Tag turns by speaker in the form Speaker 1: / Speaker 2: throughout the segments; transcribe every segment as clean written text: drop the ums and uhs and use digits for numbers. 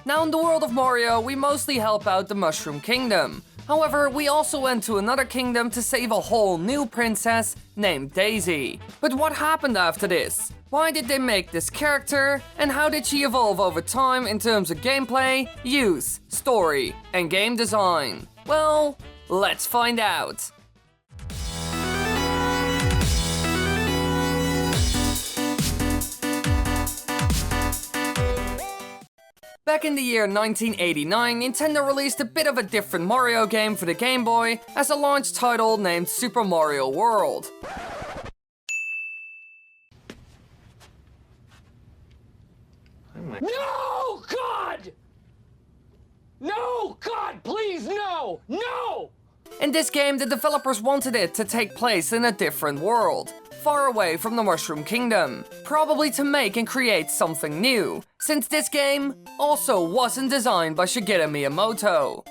Speaker 1: Now in the world of Mario, we mostly help out the Mushroom Kingdom. However, we also went to another kingdom to save a whole new princess named Daisy. But what happened after this? Why did they make this character? And how did she evolve over time in terms of gameplay, use, story, and game design? Well, let's find out. Back in the year 1989, Nintendo released a bit of a different Mario game for the Game Boy as a launch title named Super Mario World.
Speaker 2: No, God! No, God, please, no! No!
Speaker 1: In this game, the developers wanted it to take place in a different world, far away from the Mushroom Kingdom, probably to make and create something new, since this game also wasn't designed by Shigeru Miyamoto.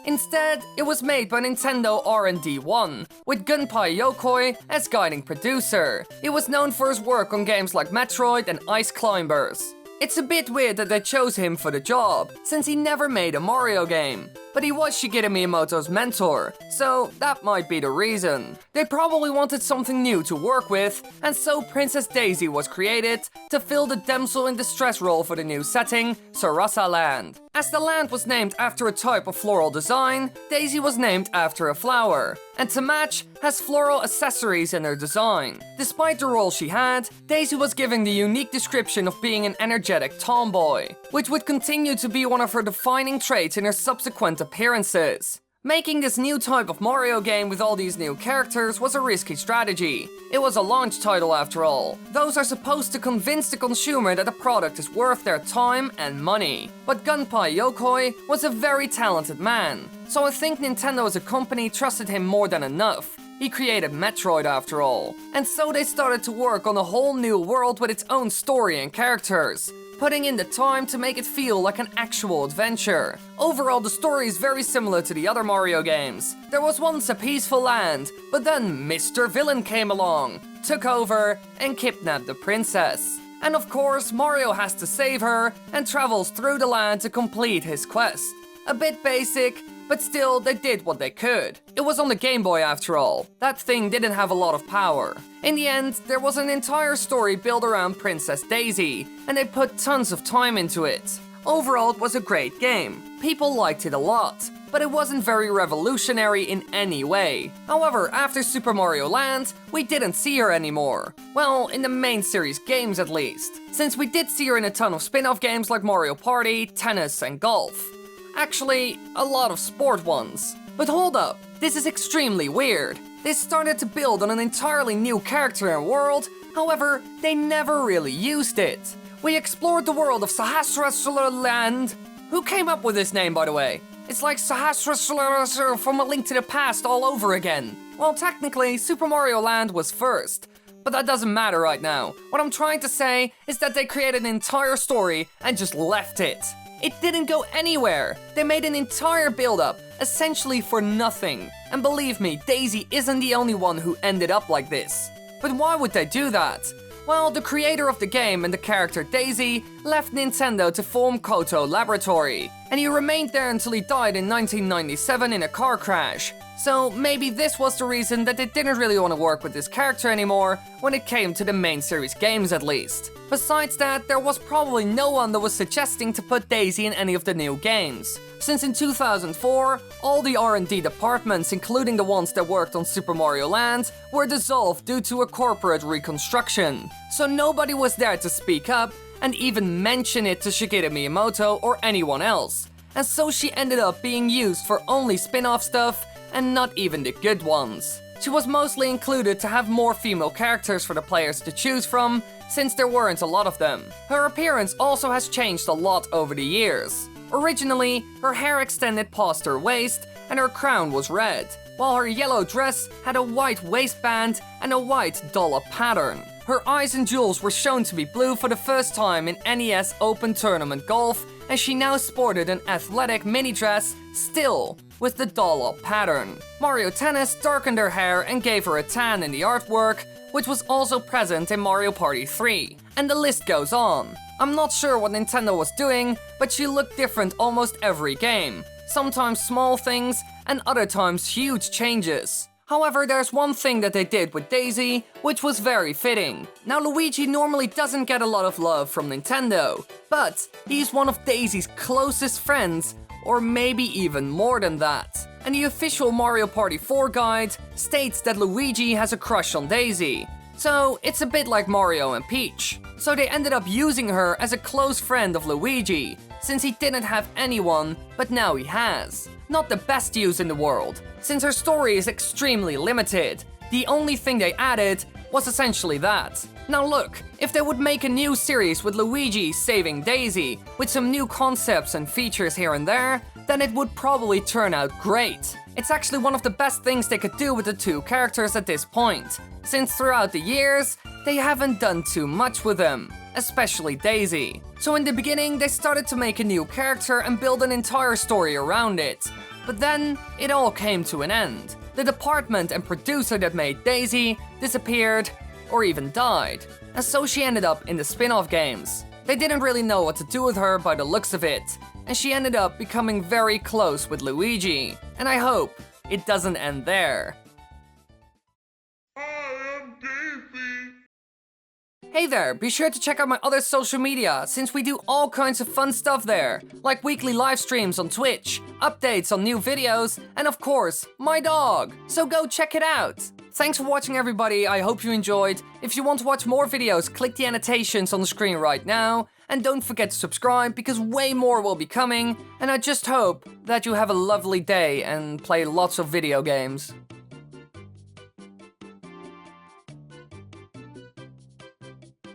Speaker 1: Instead, it was made by Nintendo R&D 1, with Gunpei Yokoi as guiding producer. He was known for his work on games like Metroid and Ice Climbers. It's a bit weird that they chose him for the job, since he never made a Mario game. But he was Shigeru Miyamoto's mentor, so that might be the reason. They probably wanted something new to work with, and so Princess Daisy was created to fill the damsel in distress role for the new setting, Sarasa Land. As the land was named after a type of floral design, Daisy was named after a flower, and to match, has floral accessories in her design. Despite the role she had, Daisy was given the unique description of being an energetic tomboy, which would continue to be one of her defining traits in her subsequent appearances. Making this new type of Mario game with all these new characters was a risky strategy. It was a launch title after all. Those are supposed to convince the consumer that the product is worth their time and money. But Gunpei Yokoi was a very talented man, so I think Nintendo as a company trusted him more than enough. He created Metroid after all. And so they started to work on a whole new world with its own story and characters, putting in the time to make it feel like an actual adventure. Overall, the story is very similar to the other Mario games. There was once a peaceful land, but then Mr. Villain came along, took over, and kidnapped the princess. And of course, Mario has to save her and travels through the land to complete his quest. A bit basic, but still, they did what they could. It was on the Game Boy after all. That thing didn't have a lot of power. In the end, there was an entire story built around Princess Daisy, and they put tons of time into it. Overall, it was a great game. People liked it a lot, but it wasn't very revolutionary in any way. However, after Super Mario Land, we didn't see her anymore. Well, in the main series games at least, since we did see her in a ton of spin-off games like Mario Party, tennis, and golf. Actually, a lot of sport ones. But hold up, this is extremely weird. They started to build on an entirely new character and world, however, they never really used it. We explored the world of Sahasrara Land. Who came up with this name, by the way? It's like Sahasrara from A Link to the Past all over again. Well, technically, Super Mario Land was first, but that doesn't matter right now. What I'm trying to say is that they created an entire story and just left it. It didn't go anywhere. They made an entire build-up, essentially for nothing. And believe me, Daisy isn't the only one who ended up like this. But why would they do that? Well, the creator of the game and the character Daisy left Nintendo to form Koto Laboratory, and he remained there until he died in 1997 in a car crash. So maybe this was the reason that they didn't really want to work with this character anymore when it came to the main series games at least. Besides that, there was probably no one that was suggesting to put Daisy in any of the new games, since in 2004, all the R&D departments, including the ones that worked on Super Mario Land, were dissolved due to a corporate reconstruction. So nobody was there to speak up and even mention it to Shigeru Miyamoto or anyone else. And so she ended up being used for only spin-off stuff and not even the good ones. She was mostly included to have more female characters for the players to choose from, since there weren't a lot of them. Her appearance also has changed a lot over the years. Originally, her hair extended past her waist and her crown was red, while her yellow dress had a white waistband and a white dollar pattern. Her eyes and jewels were shown to be blue for the first time in NES Open Tournament Golf, and she now sported an athletic mini dress, still with the dollop pattern. Mario Tennis darkened her hair and gave her a tan in the artwork, which was also present in Mario Party 3. And the list goes on. I'm not sure what Nintendo was doing, but she looked different almost every game. Sometimes small things, and other times huge changes. However, there's one thing that they did with Daisy, which was very fitting. Now, Luigi normally doesn't get a lot of love from Nintendo, but he's one of Daisy's closest friends, or maybe even more than that. And the official Mario Party 4 guide states that Luigi has a crush on Daisy. So, it's a bit like Mario and Peach. So they ended up using her as a close friend of Luigi, since he didn't have anyone, but now he has. Not the best use in the world, since her story is extremely limited. The only thing they added was essentially that. Now look, if they would make a new series with Luigi saving Daisy, with some new concepts and features here and there, then it would probably turn out great. It's actually one of the best things they could do with the two characters at this point, since throughout the years, they haven't done too much with them, especially Daisy. So in the beginning, they started to make a new character and build an entire story around it. But then, it all came to an end. The department and producer that made Daisy disappeared, or even died, and so she ended up in the spin-off games. They didn't really know what to do with her by the looks of it, and she ended up becoming very close with Luigi. And I hope it doesn't end there. Hey there, be sure to check out my other social media, since we do all kinds of fun stuff there, like weekly live streams on Twitch, updates on new videos, and of course, my dog. So go check it out. Thanks for watching, everybody, I hope you enjoyed. If you want to watch more videos, click the annotations on the screen right now, and don't forget to subscribe, because way more will be coming, and I just hope that you have a lovely day and play lots of video games.